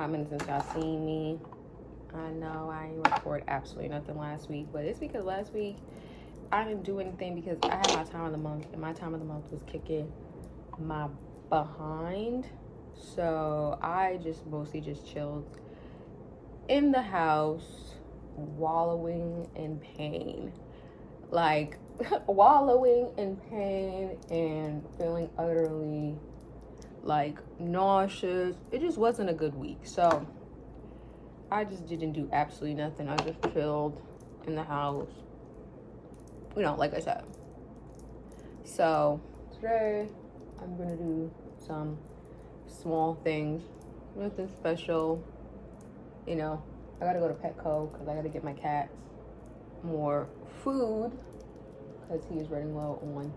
hot minute since y'all seen me. I know I ain't record absolutely nothing last week, but it's because last week I didn't do anything because I had my time of the month, and my time of the month was kicking my behind. So I just mostly just chilled in the house, wallowing in pain. Like, wallowing in pain and feeling utterly, like, nauseous. It just wasn't a good week. So I just didn't do absolutely nothing. I just chilled in the house, you know, like I said. So today I'm gonna do some small things, nothing special. You know, I gotta go to Petco because I gotta get my cat more food because he is running low on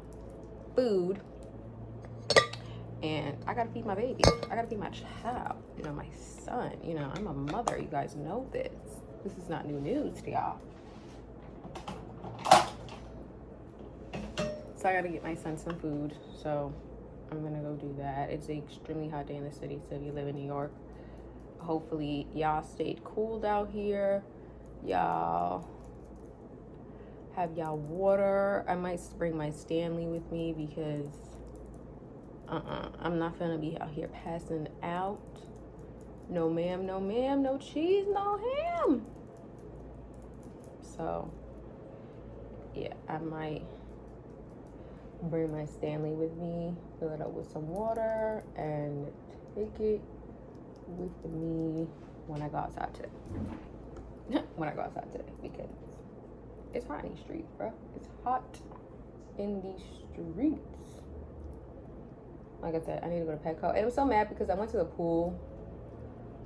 food. And I gotta feed my baby. I gotta feed my child, you know, my son. You know, I'm a mother. You guys know this. This is not new news to y'all. So I gotta get my son some food. So I'm gonna go do that. It's an extremely hot day in the city. So if you live in New York, hopefully y'all stayed cooled out here. Y'all have y'all water. I might bring my Stanley with me because I'm not gonna be out here passing out. No ma'am, no ma'am, no cheese, no ham. So yeah, I might bring my Stanley with me, fill it up with some water, and take it with me when I go outside today. When I go outside today, because it's hot in these streets, bro. It's hot in these streets. Like I said, I need to go to Petco. And I was so mad because I went to the pool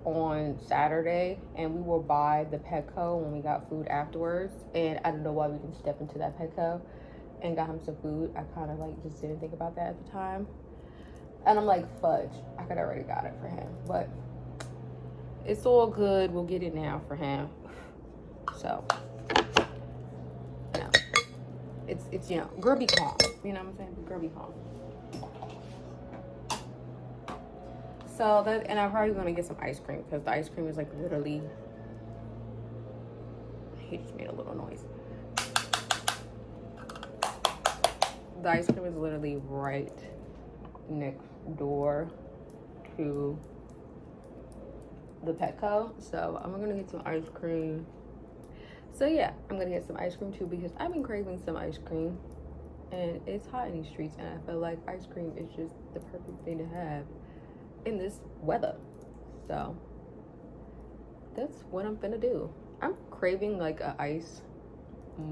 on Saturday and we were by the Petco when we got food afterwards. And I don't know why we didn't step into that Petco and got him some food. I kind of like just didn't think about that at the time. And I'm like, fudge, I could already got it for him. But it's all good. We'll get it now for him. So, you know, it's you know, girl be calm. You know what I'm saying? Girl be calm. So that, and I'm probably gonna get some ice cream because the ice cream is like literally, he just made a little noise. The ice cream is literally right next door to the Petco. So I'm gonna get some ice cream. So yeah, I'm gonna get some ice cream too because I've been craving some ice cream and it's hot in these streets and I feel like ice cream is just the perfect thing to have in this weather. So that's what I'm gonna do. I'm craving like a ice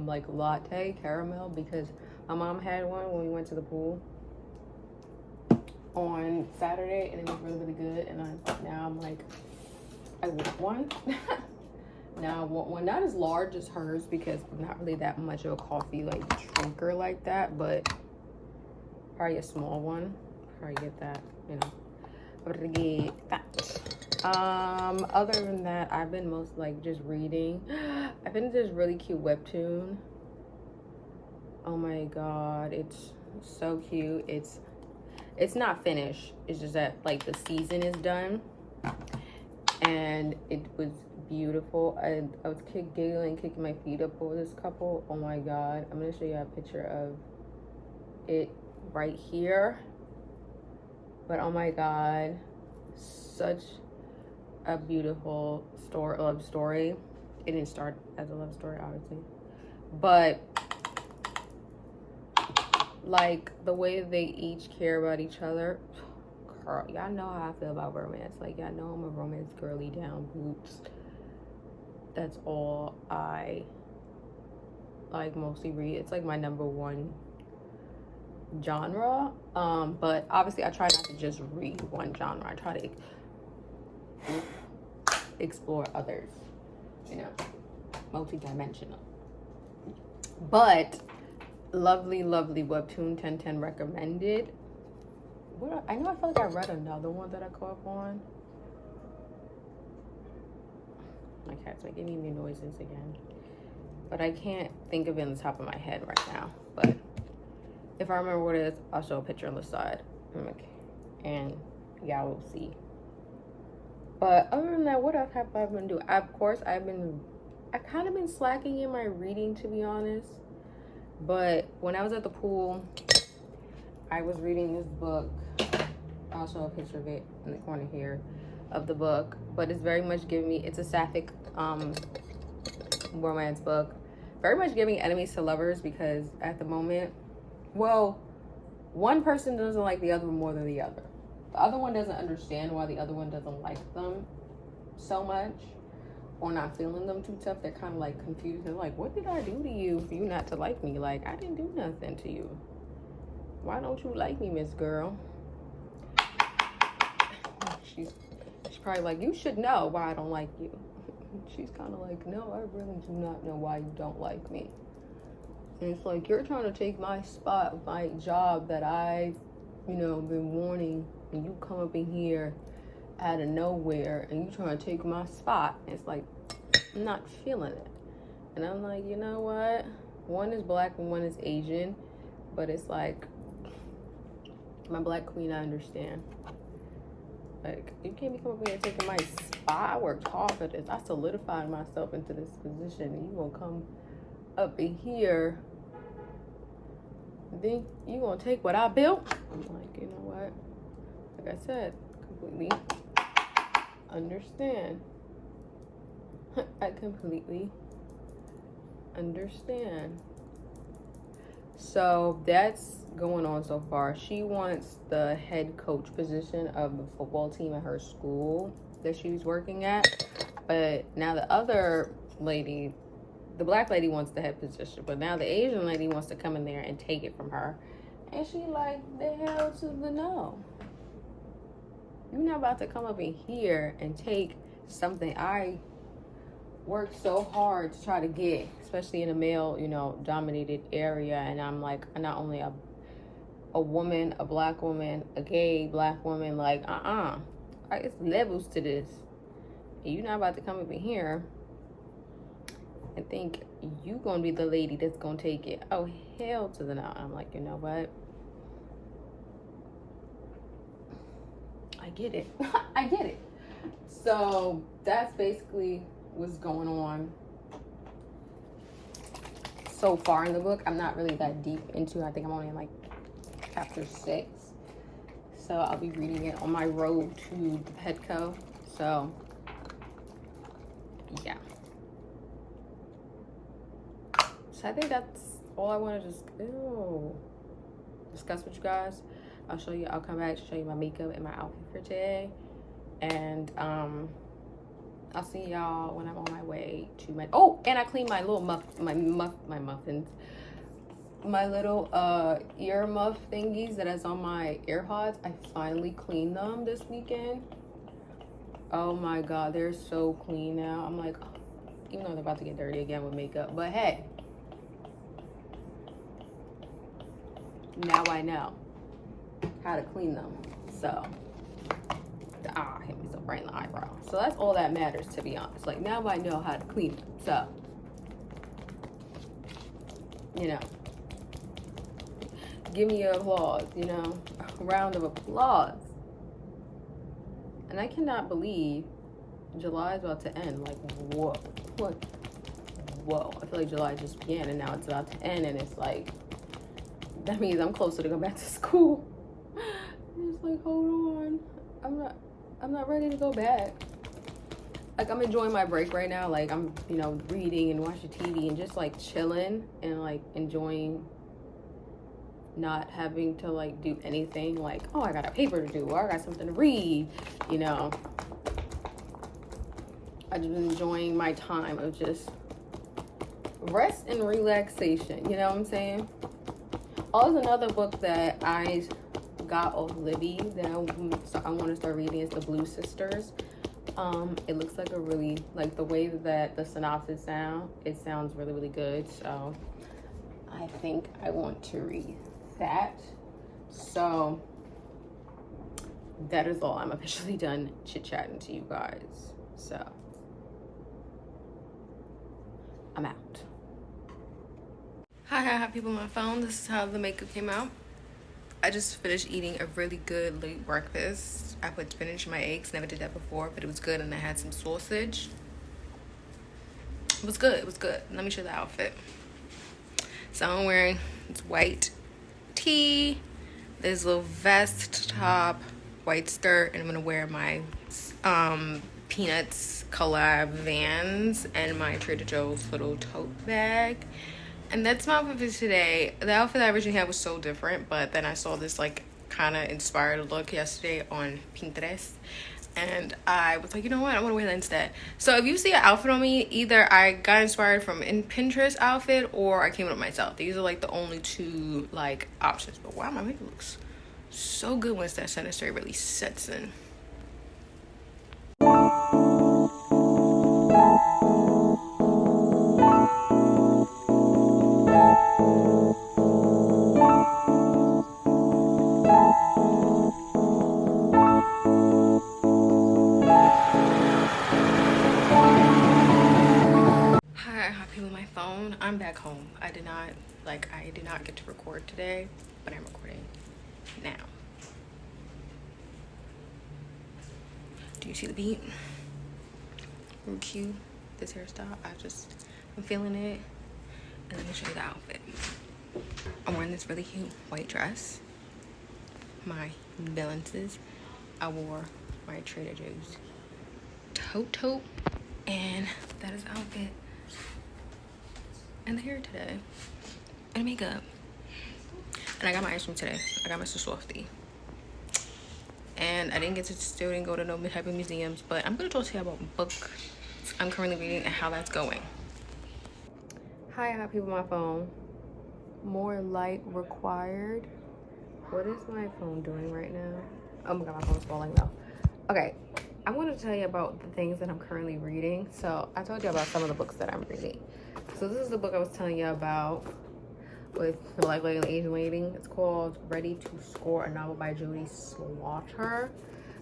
like latte caramel because my mom had one when we went to the pool on Saturday and it was really good, and now I'm like, I want one. Now I want one, not as large as hers because I'm not really that much of a coffee like drinker like that, but probably a small one. Probably get that, you know. Get that. Other than that, I've been most like just reading. I finished this really cute webtoon. Oh my god, it's so cute. It's not finished. It's just that like the season is done, and it was beautiful. I was giggling, kicking my feet up over this couple. Oh my god, I'm gonna show you a picture of it right here. But oh my god, such a beautiful love story. It didn't start as a love story, obviously, but like the way they each care about each other. Girl, y'all know how I feel about romance. Like, y'all know I'm a romance girly down boots. That's all I like mostly read. It's like my number one genre, but obviously I try not to just read one genre. I try to explore others, you know, multi-dimensional. But lovely webtoon 1010 recommended. I know I feel like I read another one that I caught up on. My cat's like giving me noises again, but I can't think of it on the top of my head right now. But if I remember what it is, I'll show a picture on the side. And y'all will see But other than that, what else have I been doing? Of course, I kind of been slacking in my reading, to be honest. But when I was at the pool, I was reading this book. I'll show a picture of it in the corner here of the book. But it's very much giving me, it's a sapphic romance book. Very much giving enemies to lovers, because at the moment, well, one person doesn't like the other more than the other. The other one doesn't understand why the other one doesn't like them so much, or not feeling them too tough. They're kind of like confused. They're like, what did I do to you for you not to like me? Like, I didn't do nothing to you. Why don't you like me, Miss Girl? She's probably like, you should know why I don't like you. She's kind of like, no, I really do not know why you don't like me. And it's like, you're trying to take my spot, my job that I, been wanting, and you come up in here out of nowhere and you trying to take my spot. It's like, I'm not feeling it. And I'm like, you know what? One is black and one is Asian, but it's like, my black queen, I understand. Like, you can't be coming up here and taking my spot. I worked hard for this. I solidified myself into this position, and you gonna come up in here, and then you gonna take what I built? I'm like, you know what? Like I said, completely understand. I completely understand. So that's going on so far. She wants the head coach position of the football team at her school that she's working at. But now the other lady, the black lady, wants the head position. But now the Asian lady wants to come in there and take it from her. And she like, the hell to the no. You're not about to come up in here and take something I worked so hard to try to get, especially in a male, dominated area. And I'm like, not only a woman, a black woman, a gay black woman, like, it's levels to this. And you're not about to come up in here and think you gonna be the lady that's gonna take it. Oh, hell to the no. I'm like, you know what? I get it. I get it. So that's basically what's going on so far in the book. I'm not really that deep into it. I think I'm only in like chapter 6. So I'll be reading it on my road to Petco. So yeah. So I think that's all I want to just discuss with you guys. I'll come back to show you my makeup and my outfit for today. And I'll see y'all when I'm on my way to my, and I cleaned my little muffins. My little ear muff thingies that is on my AirPods. I finally cleaned them this weekend. Oh my God, they're so clean now. I'm like, even though they're about to get dirty again with makeup, but hey, now I know how to clean them. So hit me so right in the eyebrow. So that's all that matters, to be honest. Like, now I know how to clean them. So, give me your applause, a round of applause. And I cannot believe July is about to end. Like, whoa. I feel like July just began and now it's about to end, and it's like, that means I'm closer to go back to school. It's like, hold on. I'm not ready to go back. Like, I'm enjoying my break right now. Like, I'm, reading and watching TV and just like chilling and like enjoying not having to like do anything. Like, oh, I got a paper to do, or I got something to read, I just been enjoying my time of just rest and relaxation. You know what I'm saying? Oh, there's another book that I got off Libby that I want to start reading. Is The Blue Sisters. It looks like a really, like, the way that the synopsis sounds really, really good. So I think I want to read that. So that is all. I'm officially done chit-chatting to you guys. So I'm out. Hi, people on my phone. This is how the makeup came out. I just finished eating a really good late breakfast. I put spinach in my eggs. Never did that before, but it was good. And I had some sausage. It was good. It was good. Let me show the outfit. So I'm wearing this white tee, this little vest top, white skirt, and I'm gonna wear my Peanuts collab Vans and my Trader Joe's little tote bag. And that's my outfit for today. The outfit I originally had was so different, but then I saw this like kind of inspired look yesterday on Pinterest, and I was like, you know what, I want to wear that instead. So if you see an outfit on me, either I got inspired from a Pinterest outfit or I came up with myself. These are like the only two like options. But wow, my makeup looks so good once that center straight really sets in. I'm back home. I did not get to record today, but I'm recording now. Do you see the beat? Real cute. This hairstyle. I'm feeling it. And let me show you the outfit. I'm wearing this really cute white dress. My New Balances. I wore my Trader Joe's tote. And that is the outfit. And the hair today, and makeup, and I got my ice cream today. I got my soooo, and I still didn't go to no type of museums. But I'm gonna talk to you about a book I'm currently reading and how that's going. Hi, I have people on my phone. More light required. What is my phone doing right now? Oh my god, my phone's falling though. Okay, I want to tell you about the things that I'm currently reading. So I told you about some of the books that I'm reading. So this is the book I was telling you about with the Black Lady and the Asian Lady. It's called Ready to Score, a novel by Jody Slaughter.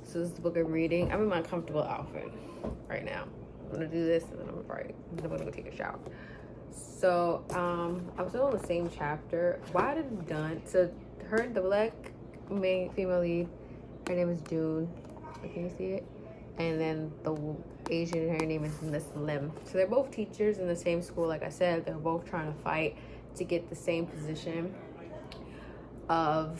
So this is the book I'm reading. I'm in my comfortable outfit right now. I'm gonna do this and then I'm gonna go take a shower. So I was still on the same chapter. Why did it done? So the black main female lead, her name is June. Can you see it? And then the Asian, her name is Miss Lim. So they're both teachers in the same school. Like I said, they're both trying to fight to get the same position of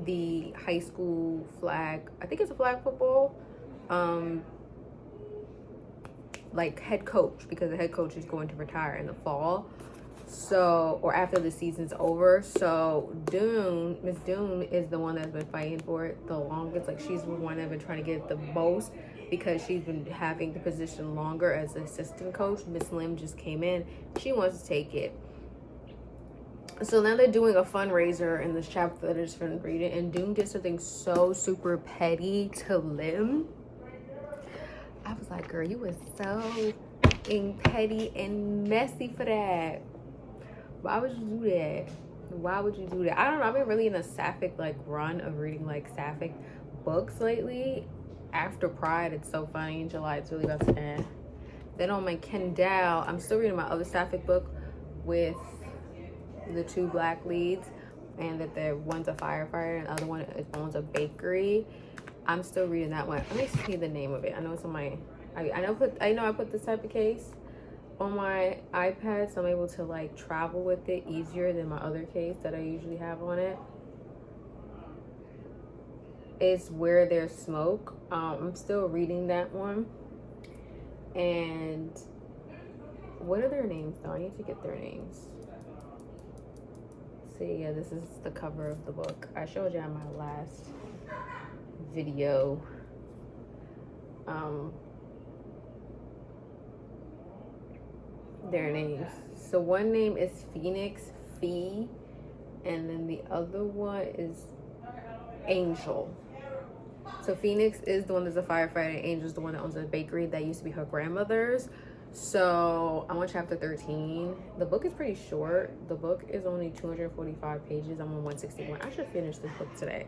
the high school flag. I think it's a flag football, like head coach, because the head coach is going to retire in the fall. So, or after the season's over. So Miss Dune is the one that's been fighting for it the longest. Like she's the one that's been trying to get it the most because she's been having the position longer as assistant coach. Miss Lim just came in. She wants to take it. So now they're doing a fundraiser in this chapter that I just been reading, and Dune did something so super petty to Lim. I was like, girl, you was so petty and messy for that. Why would you do that? Why would you do that? I don't know. I've been really in a sapphic like run of reading like sapphic books lately. After Pride, it's so funny. In July, it's really about to end. Then on my Kindle, I'm still reading my other sapphic book with the two black leads, and that one's a firefighter and the other one owns a bakery. I'm still reading that one. Let me see the name of it. I know it's on my. I know I put this type of case on my iPad, so I'm able to like travel with it easier than my other case that I usually have on it. It's Where There's Smoke. I'm still reading that one. And what are their names though? I need to get their names. See, yeah, this is the cover of the book. I showed you in my last video. Their names. So one name is Phoenix Fee, and then the other one is Angel. So Phoenix is the one that's a firefighter, and Angel's the one that owns a bakery that used to be her grandmother's. So I'm on chapter 13. The book is pretty short. The book is only 245 pages. I'm on 161. I should finish this book today.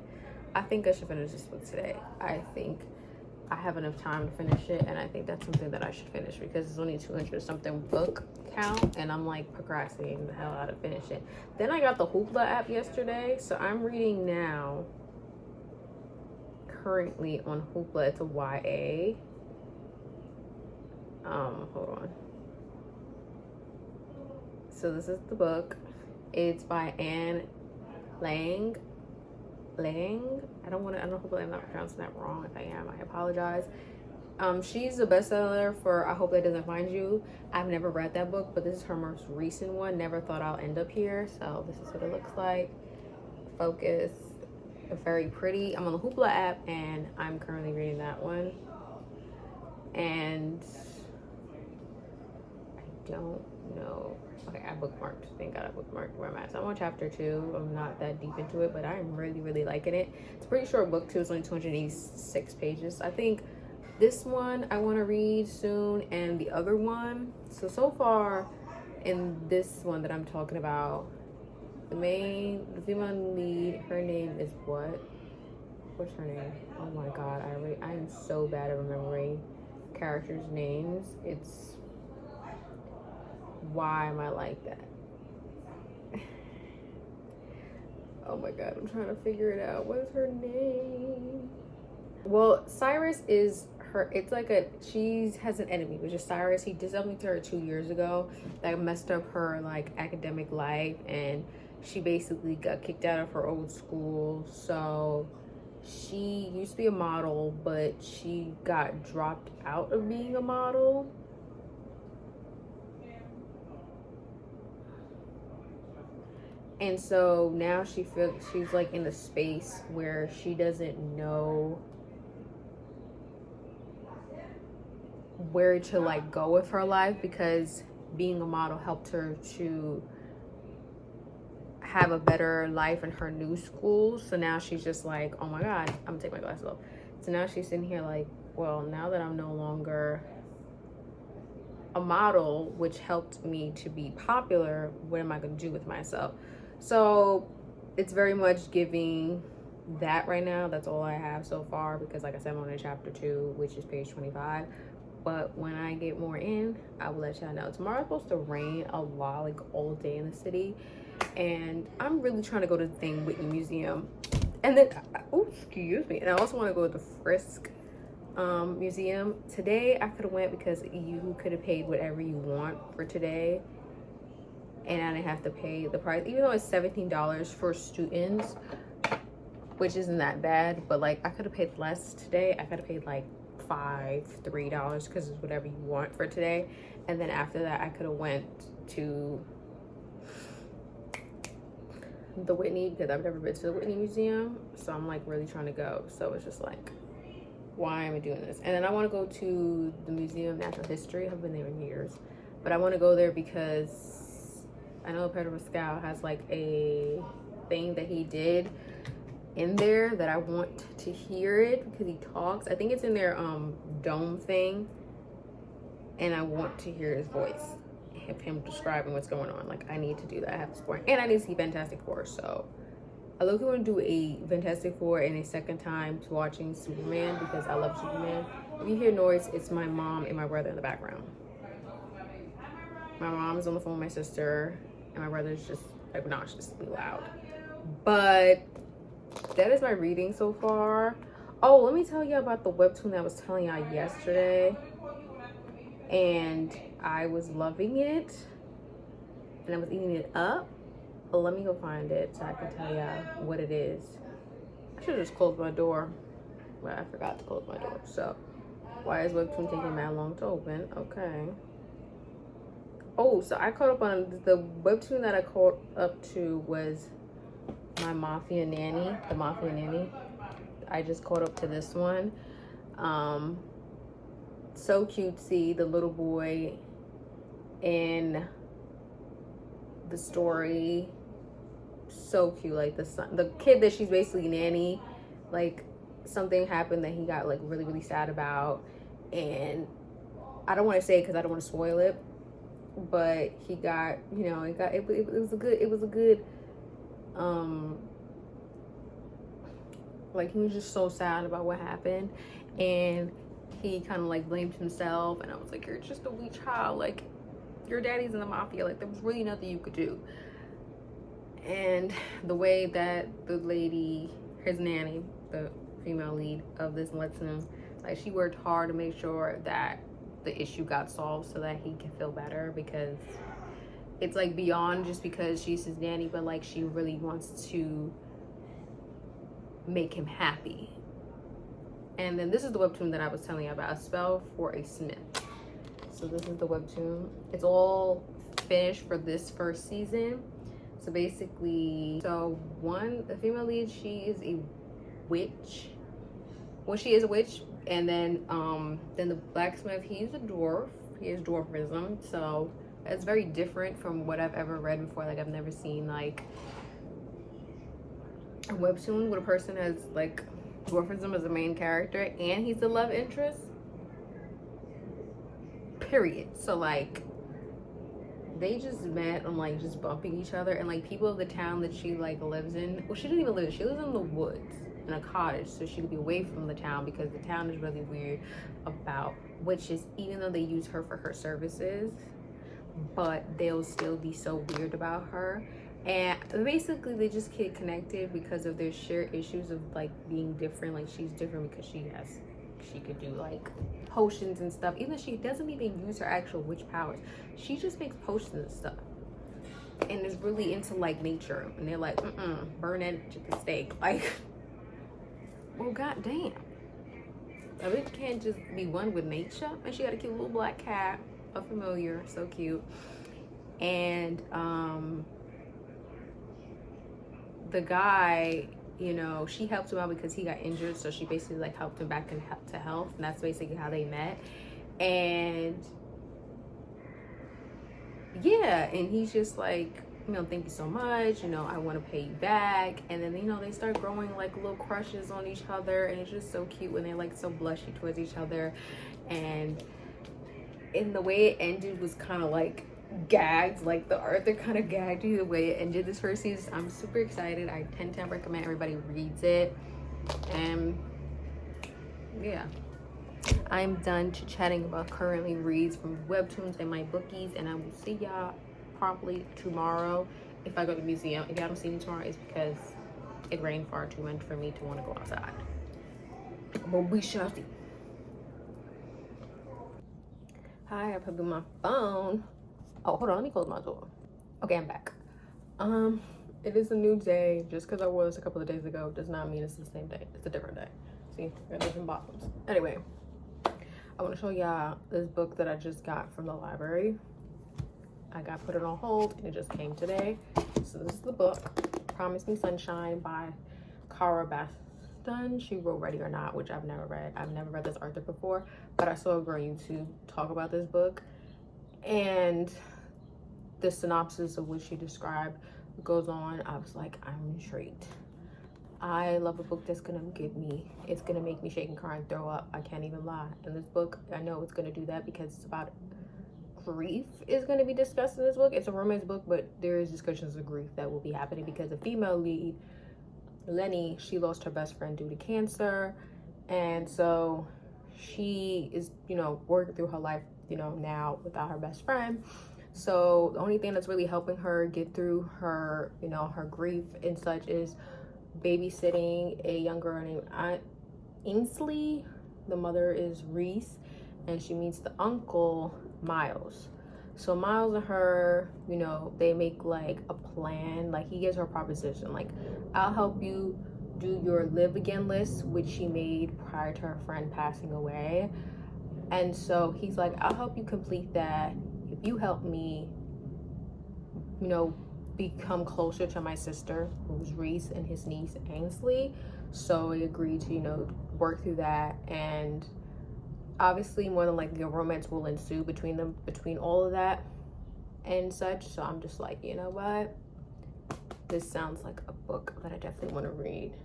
I think I should finish this book today. I think I have enough time to finish it, and I think that's something that I should finish because it's only 200 something book count, and I'm like procrastinating the hell out of finish it. Then I got the Hoopla app yesterday, so I'm reading now currently on Hoopla. It's a YA. Hold on. So this is the book. It's by Anne Lang. I hope I'm not pronouncing that wrong. If I am, I apologize. She's a bestseller for I Hope That Doesn't Find You. I've never read that book, but this is her most recent one. Never thought I'll end up here. So this is what it looks like. Focus. Very pretty. I'm on the Hoopla app, and I'm currently reading that one. And I don't know. Okay, I bookmarked. Thank God I bookmarked where I'm at. So I'm on chapter 2. I'm not that deep into it, but I'm really, really liking it. It's a pretty short book too. It's only 286 pages. I think this one I want to read soon, and the other one. So far in this one that I'm talking about, the female lead, her name is what? What's her name? Oh my God, I am so bad at remembering characters' names. It's why am I like that? Oh my God, I'm trying to figure it out. What is her name? Well, Cyrus is her. It's like she has an enemy, which is Cyrus. He did something to her 2 years ago that messed up her like academic life, and she basically got kicked out of her old school. So she used to be a model, but she got dropped out of being a model. And so now she feels she's like in a space where she doesn't know where to like go with her life, because being a model helped her to have a better life in her new school. So now she's just like, oh my God, I'm gonna take my glasses off. So now she's sitting here like, well, now that I'm no longer a model, which helped me to be popular, what am I gonna do with myself? So it's very much giving that right now. That's all I have so far, because like I said, I'm on chapter 2, which is page 25. But when I get more in, I will let y'all know. Tomorrow's supposed to rain a lot, like all day in the city, and I'm really trying to go to the Whitney Museum, and then excuse me, and I also want to go to the Frisk museum. Today I could have went because you could have paid whatever you want for today, and I didn't have to pay the price, even though it's $17 for students, which isn't that bad. But like, I could have paid less today. I could have paid like $3 because it's whatever you want for today, and then after that I could have went to the Whitney, because I've never been to the Whitney Museum. So I'm like really trying to go. So it's just like, why am I doing this? And then I want to go to the Museum of Natural History. I haven't been there in years, but I want to go there because I know Pedro Pascal has like a thing that he did in there that I want to hear it, because he talks. I think it's in their dome thing, and I want to hear his voice of him describing what's going on. Like, I need to do that. I have to support, and I need to see Fantastic Four. So I look want to do a Fantastic Four and a second time to watching Superman, because I love Superman. If you hear noise, it's my mom and my brother in the background. My mom's on the phone with my sister, and my brother's just obnoxiously loud. But that is my reading so far. Oh, let me tell you about the webtoon that I was telling y'all yesterday, and I was loving it, and I was eating it up. But let me go find it so I can tell y'all what it is. I should have just closed my door, but I forgot to close my door. So why is webtoon taking that long to open? Okay. Oh, so I caught up on the webtoon that I caught up to was My Mafia Nanny, The Mafia Nanny. I just caught up to this one. So cutesy, the little boy in the story, so cute. Like the kid that she's basically nanny, like something happened that he got like really, really sad about, and I don't want to say it because I don't want to spoil it, but he got, you know, it was a good like, he was just so sad about what happened, and he kind of like blamed himself, and I was like, you're just a weak child, like your daddy's in the mafia, like there was really nothing you could do. And the way that the lady, his nanny, the female lead of this lesson, like she worked hard to make sure that the issue got solved so that he can feel better, because it's like beyond just because she's his nanny, but like she really wants to make him happy. And then this is the webtoon that I was telling you about, A Spell for a Smith. So this is the webtoon. It's all finished for this first season. So basically, the female lead, she is a witch. Well, she is a witch. And then the blacksmith, he's a dwarf. He has dwarfism. So it's very different from what I've ever read before. Like I've never seen like a webtoon where a person has like dwarfism as a main character and he's the love interest. Period. So like they just met on like just bumping each other, and like people of the town that she like lives in, well, she didn't even live, she lives in the woods in a cottage, so she could be away from the town because the town is really weird about witches, even though they use her for her services, but they'll still be so weird about her. And basically they just get connected because of their shared issues of like being different. Like she's different because she could do like potions and stuff, even though she doesn't even use her actual witch powers. She just makes potions and stuff and is really into like nature, and they're like burn that chicken steak, like well goddamn, a bitch can't just be one with nature. And she got a cute little black cat, a familiar, so cute. And the guy, you know, she helped him out because he got injured, so she basically like helped him back to health, and that's basically how they met. And yeah, and he's just like, you know, thank you so much, you know, I want to pay you back. And then, you know, they start growing like little crushes on each other, and it's just so cute when they're like so blushy towards each other. And in the way it ended was kind of like gagged, like the author kind of gagged you the way it ended this first season. I'm super excited. I 10/10 recommend everybody reads it. And yeah, I'm done chatting about currently reads from webtoons and my bookies, and I will see y'all probably tomorrow if I go to the museum. If y'all don't see me tomorrow, it's because it rained far too much for me to want to go outside, but we shall see. Hi, I put in my phone. Oh, hold on, let me close my door. Okay, I'm back. It is a new day. Just because I wore this a couple of days ago does not mean it's the same day. It's a different day. See, I got different bottoms. Anyway, I want to show y'all this book that I just got from the library. I got put it on hold and it just came today. So this is the book, Promise Me Sunshine by Cara Baston. She wrote Ready or Not, which I've never read. I've never read this author before, but I saw a girl on YouTube talk about this book, and the synopsis of what she described goes on. I was like, I'm intrigued. I love a book that's gonna it's gonna make me shake and cry and throw up. I can't even lie. And this book, I know it's gonna do that because it's about grief is going to be discussed in this book. It's a romance book, but there is discussions of grief that will be happening because the female lead, Lenny, she lost her best friend due to cancer, and so she is, you know, working through her life, you know, now without her best friend. So the only thing that's really helping her get through her, you know, her grief and such is babysitting a young girl named Aunt Ainsley. The mother is Reese, and she meets the uncle, Miles. So Miles and her, you know, they make like a plan. Like he gives her a proposition, like, I'll help you do your live again list, which she made prior to her friend passing away. And so he's like, I'll help you complete that if you help me, you know, become closer to my sister, who's Reese, and his niece Ainsley. So he agreed to, you know, work through that, and obviously more than likely a romance will ensue between them, between all of that and such. So I'm just like, you know what, this sounds like a book that I definitely want to read.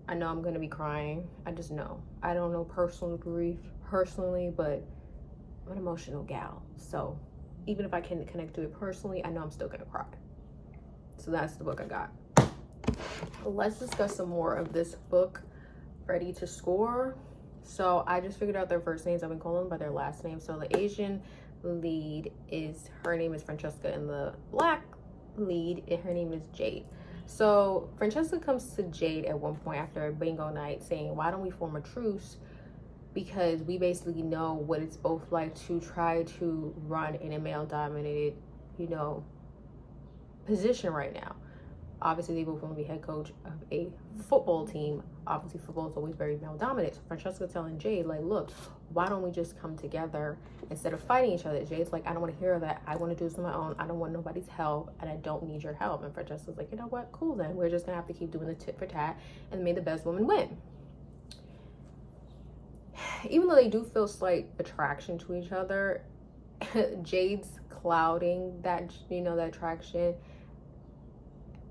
I know I'm gonna be crying. I just know. I don't know personal grief personally, but I'm an emotional gal, so even if I can connect to it personally, I know I'm still gonna cry. So that's the book I got. Let's discuss some more of this book, Ready to Score. So I just figured out their first names. I've been calling them by their last name. So the Asian lead her name is Francesca, and the black lead, her name is Jade. So Francesca comes to Jade at one point after a bingo night saying, why don't we form a truce? Because we basically know what it's both like to try to run in a male dominated, position right now. Obviously, they both want to be head coach of a football team. Obviously, football is always very male dominant. So Francesca telling Jade, like, look, why don't we just come together instead of fighting each other? Jade's like, I don't want to hear that. I want to do this on my own. I don't want nobody's help, and I don't need your help. And Francesca's like, you know what? Cool, then. We're just going to have to keep doing the tit for tat, and may the best woman win. Even though they do feel slight attraction to each other, Jade's clouding that, that attraction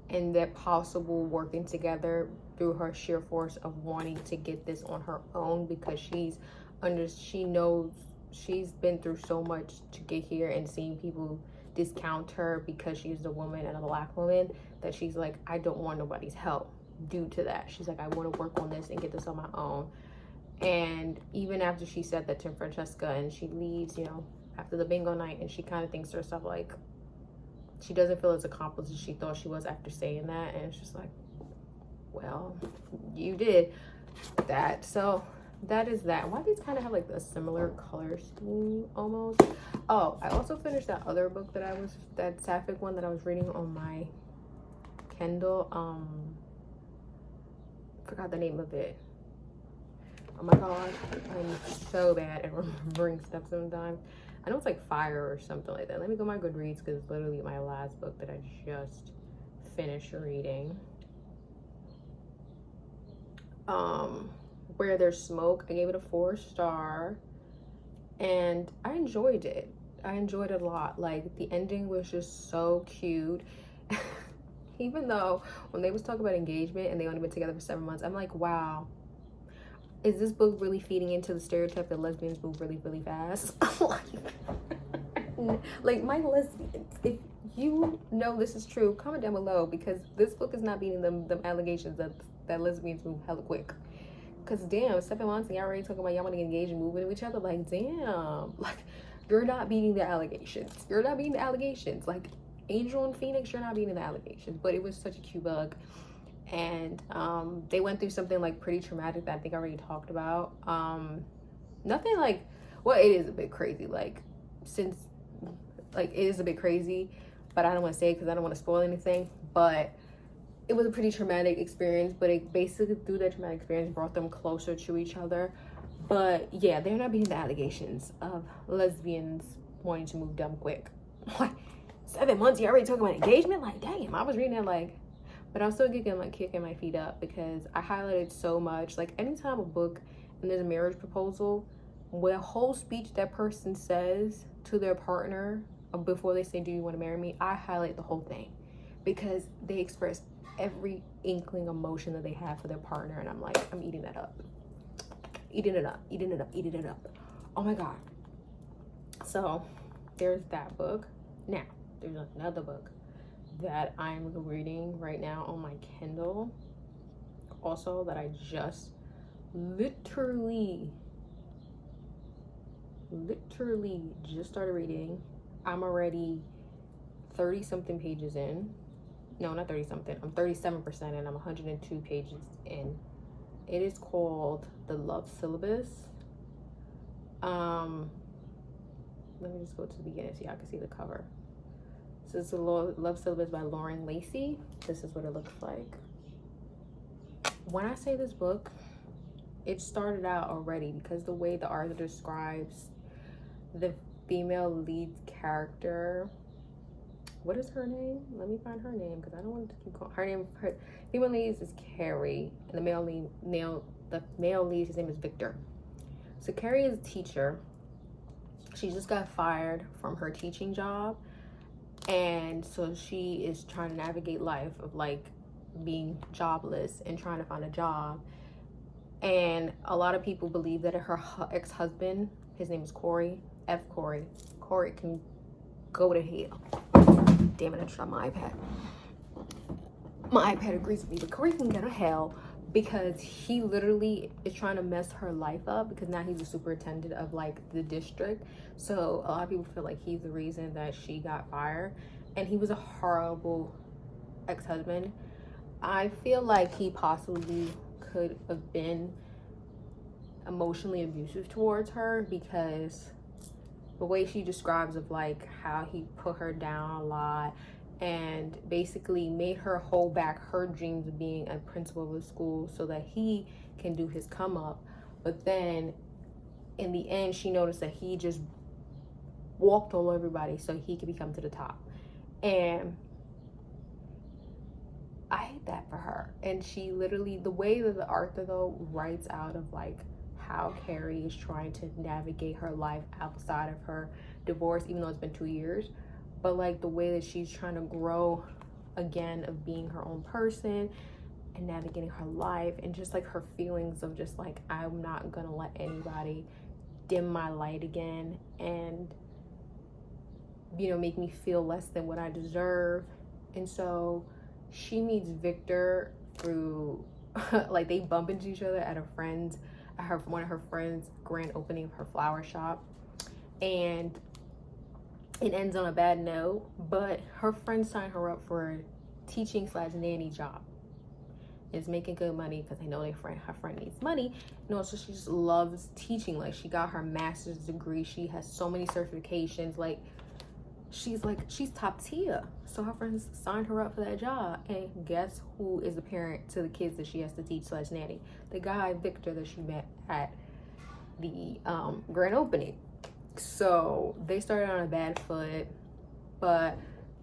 and that possible working together through her sheer force of wanting to get this on her own, because she knows she's been through so much to get here, and seeing people discount her because she's a woman and a black woman, that she's like, I don't want nobody's help due to that. She's like, I want to work on this and get this on my own. And even after she said that to Francesca and she leaves, after the bingo night, and she kind of thinks to herself, like, she doesn't feel as accomplished as she thought she was after saying that. And it's just like, well, you did that. So that is that. Why these kind of have like a similar color scheme almost. Oh, I also finished that other book that sapphic one that I was reading on my Kindle. Forgot the name of it. Oh my god, I'm so bad at remembering stuff sometimes. I know it's like Fire or something like that. Let me go to my Goodreads, because it's literally my last book that I just finished reading. Where There's Smoke. I gave it a 4-star, and I enjoyed it. I enjoyed it a lot. Like, the ending was just so cute. Even though when they was talking about engagement and they only been together for 7 months, I'm like, wow. Is this book really feeding into the stereotype that lesbians move really, really fast? Like, my lesbians, if you know this is true, comment down below, because this book is not beating them allegations that lesbians move hella quick. Because, damn, 7 months and y'all already talking about y'all want to engage and move into each other. Like, damn. Like, you're not beating the allegations. You're not beating the allegations. Like, Angel and Phoenix, you're not beating the allegations. But it was such a cute book. And they went through something like pretty traumatic that I think I already talked about. Nothing like, well, it is a bit crazy, like, since, like, it is a bit crazy, but I don't want to say it because I don't want to spoil anything. But it was a pretty traumatic experience, but it basically, through that traumatic experience, brought them closer to each other. But yeah, they're not beating the allegations of lesbians wanting to move dumb quick. What, 7 months, you already talking about engagement? Like, damn, I was reading that like, but I'm still kicking my feet up, because I highlighted so much. Like, anytime a book and there's a marriage proposal, where a whole speech that person says to their partner before they say, do you want to marry me, I highlight the whole thing, because they express every inkling emotion that they have for their partner, and I'm like, I'm eating that up. Eating it up. Oh my god. So there's that book. Now there's another book that I'm reading right now on my Kindle, also, that I just literally just started reading. I'm already 30 something pages in. No, not 30 something. I'm 37% and I'm 102 pages in. It is called The Love Syllabus. Let me just go to the beginning so y'all can see the cover. So it's the Love Syllabus by Lauren Lacey. This is what it looks like. When I say this book, it started out already, because the way the author describes the female lead character. What is her name? Let me find her name, because I don't want to keep calling her name. Her female lead is Carrie, and the male lead, his name is Victor. So Carrie is a teacher. She just got fired from her teaching job, and so she is trying to navigate life of like being jobless and trying to find a job. And a lot of people believe that her ex-husband, his name is Corey can go to hell. Damn it, I dropped my iPad. My iPad agrees with me, but Corey can go to hell. because he literally is trying to mess her life up, because now he's the superintendent of like the district. So a lot of people feel like he's the reason that she got fired, and he was a horrible ex-husband. I feel like he possibly could have been emotionally abusive towards her, because the way she describes of like how he put her down a lot and basically made her hold back her dreams of being a principal of a school so that he can do his come up. But then in the end, she noticed that he just walked all everybody so he could become to the top. And I hate that for her. And she literally, the way that the author though writes out of like how Carrie is trying to navigate her life outside of her divorce, even though it's been 2 years, but like the way that she's trying to grow again of being her own person and navigating her life, and just like her feelings of just like, I'm not gonna let anybody dim my light again and, you know, make me feel less than what I deserve. And so she meets Victor through like they bump into each other at one of her friends' grand opening of her flower shop, and it ends on a bad note. But her friend signed her up for a teaching/nanny job. Is making good money because they know her friend needs money, and also she just loves teaching. Like, she got her master's degree, she has so many certifications, like she's top tier. So her friends signed her up for that job, and guess who is the parent to the kids that she has to teach/nanny? The guy Victor that she met at the grand opening. So they started on a bad foot, but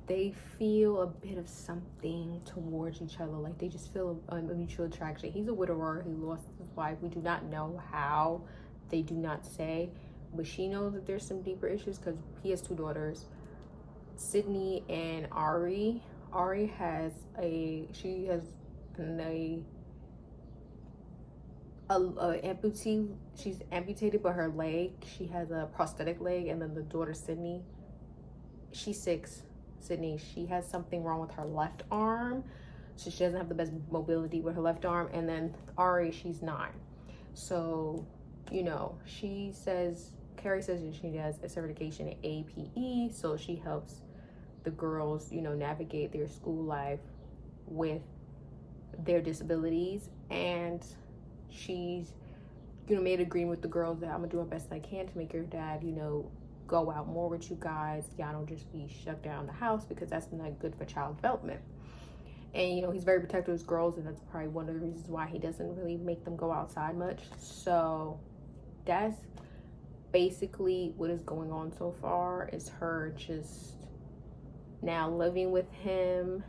they feel a bit of something towards each other. Like, they just feel a mutual attraction. He's a widower, he lost his wife. We do not know how, they do not say, but she knows that there's some deeper issues because he has 2 daughters, Sydney and Ari. Ari has an amputee. She's amputated by her leg. She has a prosthetic leg. And then the daughter Sydney, she's 6. Sydney, she has something wrong with her left arm, so she doesn't have the best mobility with her left arm. And then Ari, she's 9. So, you know, Carrie says that she does a certification in APE, so she helps the girls, you know, navigate their school life with their disabilities. And she's, you know, made an agreement with the girls that I'm gonna do my best I can to make your dad, you know, go out more with you guys. Y'all don't just be shut down the house, because that's not good for child development. And, you know, he's very protective of his girls, and that's probably one of the reasons why he doesn't really make them go outside much. So that's basically what is going on so far, is her just now living with him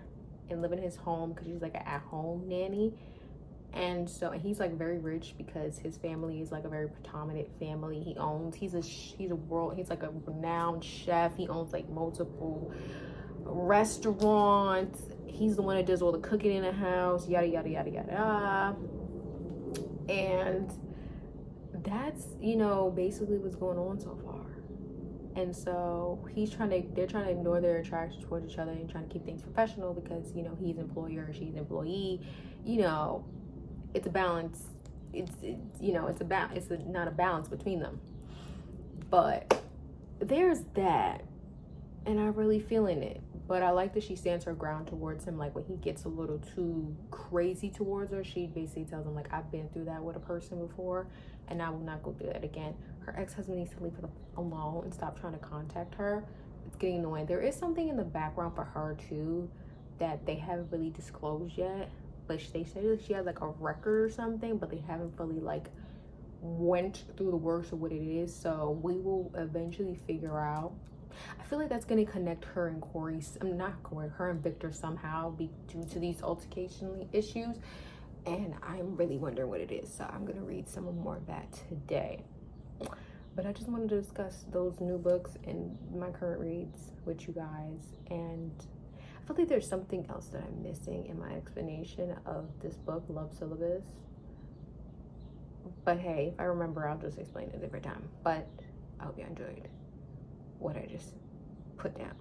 and living in his home, because she's like an at-home nanny. And so he's like very rich because his family is like a very predominant family. He's like a renowned chef. He owns like multiple restaurants. He's the one that does all the cooking in the house, yada yada yada yada. And that's, you know, basically what's going on so far. And so they're trying to ignore their attraction towards each other and trying to keep things professional, because, you know, he's employer, she's employee. You know, it's a balance. It's not a balance between them. But there's that, and I'm really feeling it. But I like that she stands her ground towards him. Like, when he gets a little too crazy towards her, she basically tells him, like, I've been through that with a person before, and I will not go through that again. Her ex-husband needs to leave her alone and stop trying to contact her. It's getting annoying. There is something in the background for her too that they haven't really disclosed yet, but they say that she has like a record or something, but they haven't really like went through the works of what it is. So we will eventually figure out. I feel like that's going to connect her and her and Victor somehow, due to these altercation issues, and I'm really wondering what it is. So I'm going to read some more of that today. But I just wanted to discuss those new books and my current reads with you guys. And I feel like there's something else that I'm missing in my explanation of this book, Love Syllabus. But hey, if I remember, I'll just explain it a different time. But I hope you enjoyed what I just put down.